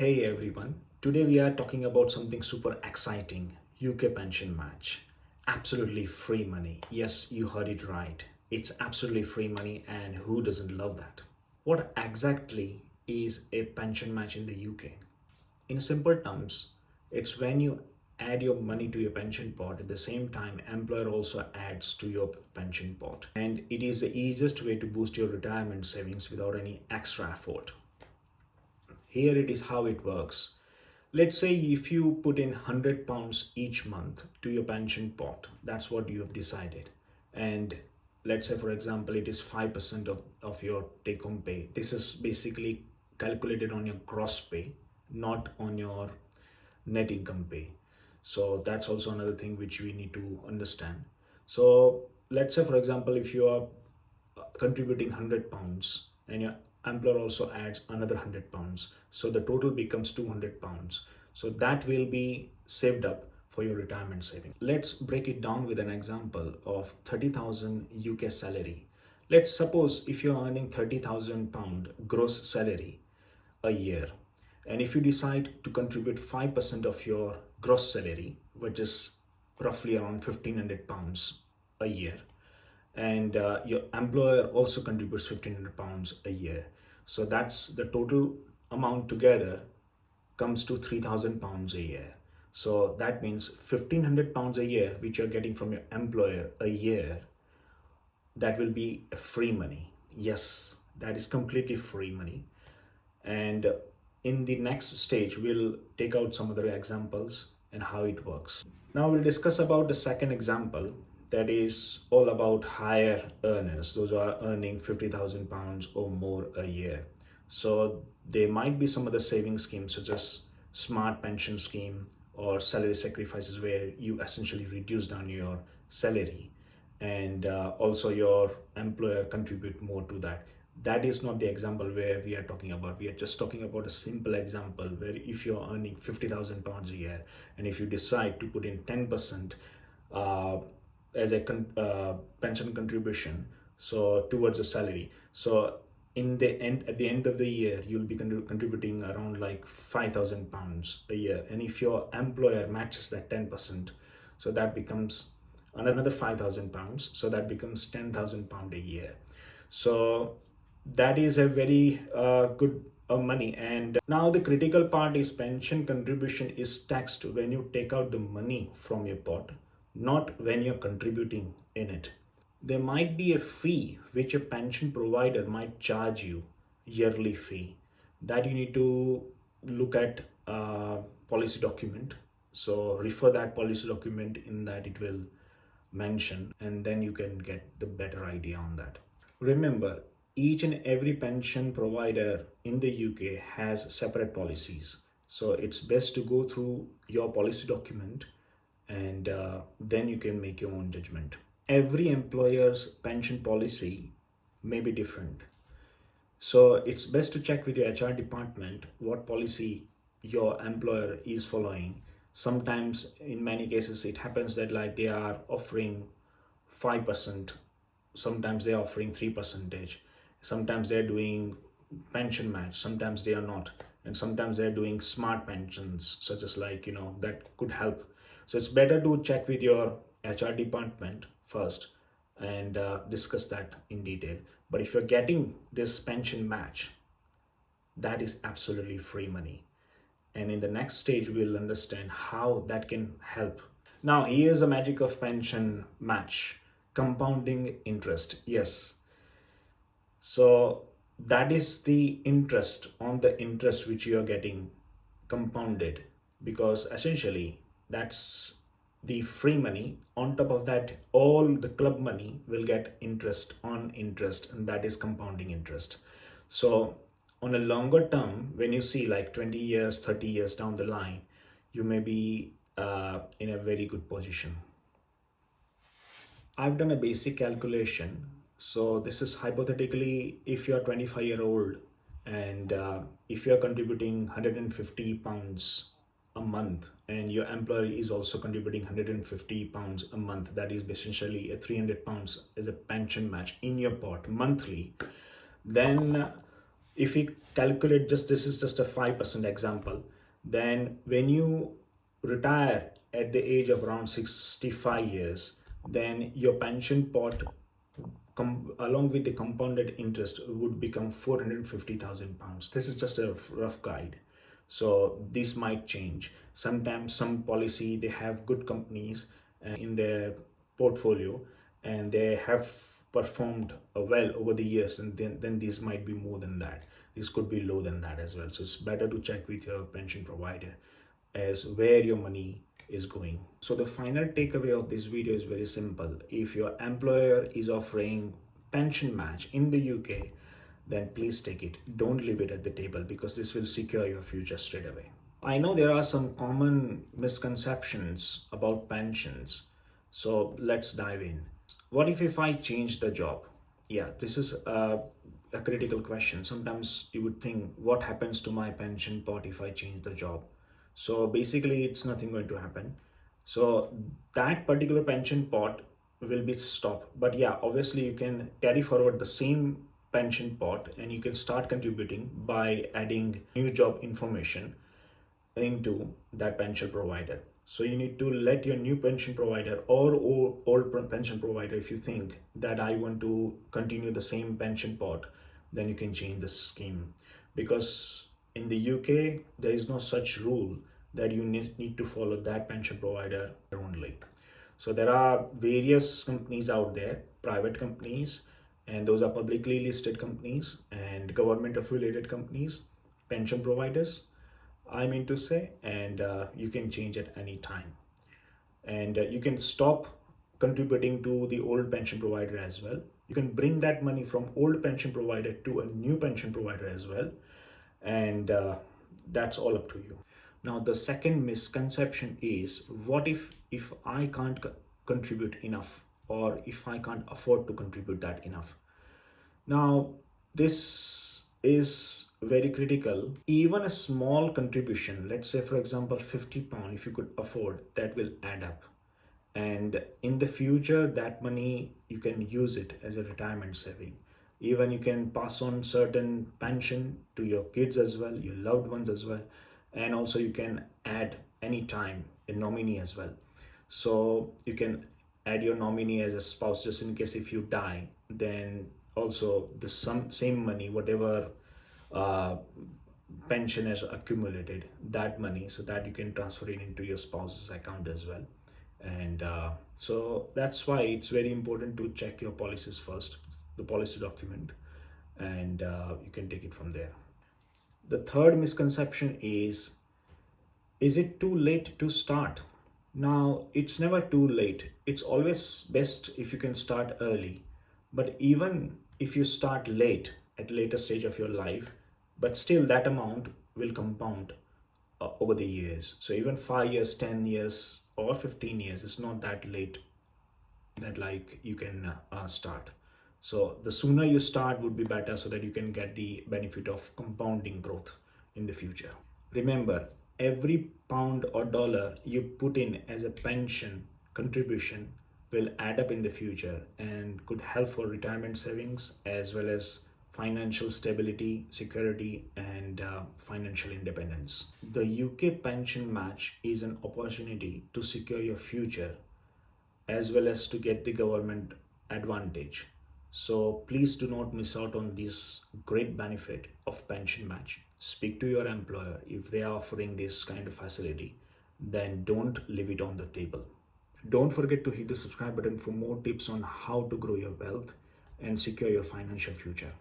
Hey everyone, today we are talking about something super exciting, UK pension match. Absolutely free money. Yes, you heard it right. It's absolutely free money, and who doesn't love that? What exactly is a pension match in the UK? In simple terms, it's when you add your money to your pension pot. At the same time, employer also adds to your pension pot. And it is the easiest way to boost your retirement savings without any extra effort. Here it is how it works. Let's say if you put in £100 each month to your pension pot, that's what you have decided. And let's say, for example, it is 5% of your take home pay. This is basically calculated on your gross pay, not on your net income pay. So that's also another thing which we need to understand. So let's say, for example, if you are contributing £100 and your employer also adds another £100, so the total becomes £200. So that will be saved up for your retirement saving. Let's break it down with an example of 30,000 UK salary. Let's suppose if you're earning £30,000 gross salary a year, and if you decide to contribute 5% of your gross salary, which is roughly around £1,500 a year, and your employer also contributes £1,500 a year, so that's the total amount together comes to £3,000 a year. So that means £1,500 a year which you're getting from your employer a year, that will be free money. Yes, that is completely free money. And in the next stage we'll take out some other examples and how it works. Now we'll discuss about the second example, that is all about higher earners, those who are earning £50,000 or more a year. So there might be some other saving schemes such as smart pension scheme or salary sacrifices, where you essentially reduce down your salary and also your employer contribute more to that. That is not the example where we are talking about. We are just talking about a simple example where if you're earning £50,000 a year, and if you decide to put in 10% as a pension contribution, so towards the salary, so at the end of the year you'll be contributing around like £5,000 a year. And if your employer matches that 10%, so that becomes another £5,000, so that becomes £10,000 a year. So that is a very good money. And now the critical part is pension contribution is taxed when you take out the money from your pot, not when you're contributing in it. There might be a fee which a pension provider might charge you, yearly fee, that you need to look at policy document. So refer that policy document, in that it will mention, and then you can get the better idea on that. Remember, each and every pension provider in the UK has separate policies. So it's best to go through your policy document, and then you can make your own judgment. Every employer's pension policy may be different. So it's best to check with your HR department what policy your employer is following. Sometimes, in many cases, it happens that like they are offering 5%, sometimes they're offering 3%, sometimes they're doing pension match, sometimes they are not, and sometimes they're doing smart pensions, such as like, that could help. So it's better to check with your HR department first and discuss that in detail. But if you're getting this pension match, that is absolutely free money. And in the next stage, we'll understand how that can help. Now, here's the magic of pension match: compounding interest. Yes. So that is the interest on the interest which you are getting compounded, because essentially that's the free money. On top of that, all the club money will get interest on interest, and that is compounding interest. So on a longer term, when you see like 20 years, 30 years down the line, you may be in a very good position. I've done a basic calculation. So this is hypothetically, if you're 25-year-old and if you're contributing £150 a month, and your employer is also contributing £150 a month, that is essentially a £300 as a pension match in your pot monthly, then If we calculate, just this is just a 5% example, then when you retire at the age of around 65 years, then your pension pot along with the compounded interest would become 450,000 pounds. This is just a rough guide, so this might change. Sometimes some policy, they have good companies in their portfolio, and they have performed well over the years, and then this might be more than that. This could be low than that as well. So it's better to check with your pension provider as where your money is going. So the final takeaway of this video is very simple. If your employer is offering pension match in the UK, then please take it. Don't leave it at the table, because this will secure your future straight away. I know there are some common misconceptions about pensions, so let's dive in. What if I change the job? Yeah, this is a critical question. Sometimes you would think, what happens to my pension pot if I change the job? So basically, it's nothing going to happen. So that particular pension pot will be stopped. But yeah, obviously you can carry forward the same pension pot, and you can start contributing by adding new job information into that pension provider. So you need to let your new pension provider or old pension provider, if you think that I want to continue the same pension pot, then you can change the scheme. Because in the UK, there is no such rule that you need to follow that pension provider only. So there are various companies out there, private companies, and those are publicly listed companies and government affiliated companies, pension providers, I mean to say, and you can change at any time. And you can stop contributing to the old pension provider as well. You can bring that money from old pension provider to a new pension provider as well. And that's all up to you. Now, the second misconception is, what if I can't contribute enough, or if I can't afford to contribute that enough? Now, this is very critical. Even a small contribution, let's say for example £50, if you could afford, that will add up. And in the future, that money, you can use it as a retirement saving. Even you can pass on certain pension to your kids as well, your loved ones as well. And also you can add anytime a nominee as well. So you can add your nominee as a spouse, just in case if you die, then also the same money, whatever uh, pension has accumulated, that money, so that you can transfer it into your spouse's account as well. And so that's why it's very important to check your policies first, the policy document, and you can take it from there. The third misconception is it too late to start? Now, it's never too late. It's always best if you can start early. But even if you start late, at a later stage of your life, but still that amount will compound over the years. So even 5 years, 10 years, or 15 years, it's not that late that like you can start. So the sooner you start would be better, so that you can get the benefit of compounding growth in the future. Remember, every pound or dollar you put in as a pension contribution will add up in the future and could help for retirement savings, as well as financial stability, security, and financial independence. The UK pension match is an opportunity to secure your future, as well as to get the government advantage. So please do not miss out on this great benefit of pension match. Speak to your employer. If they are offering this kind of facility, then don't leave it on the table. Don't forget to hit the subscribe button for more tips on how to grow your wealth and secure your financial future.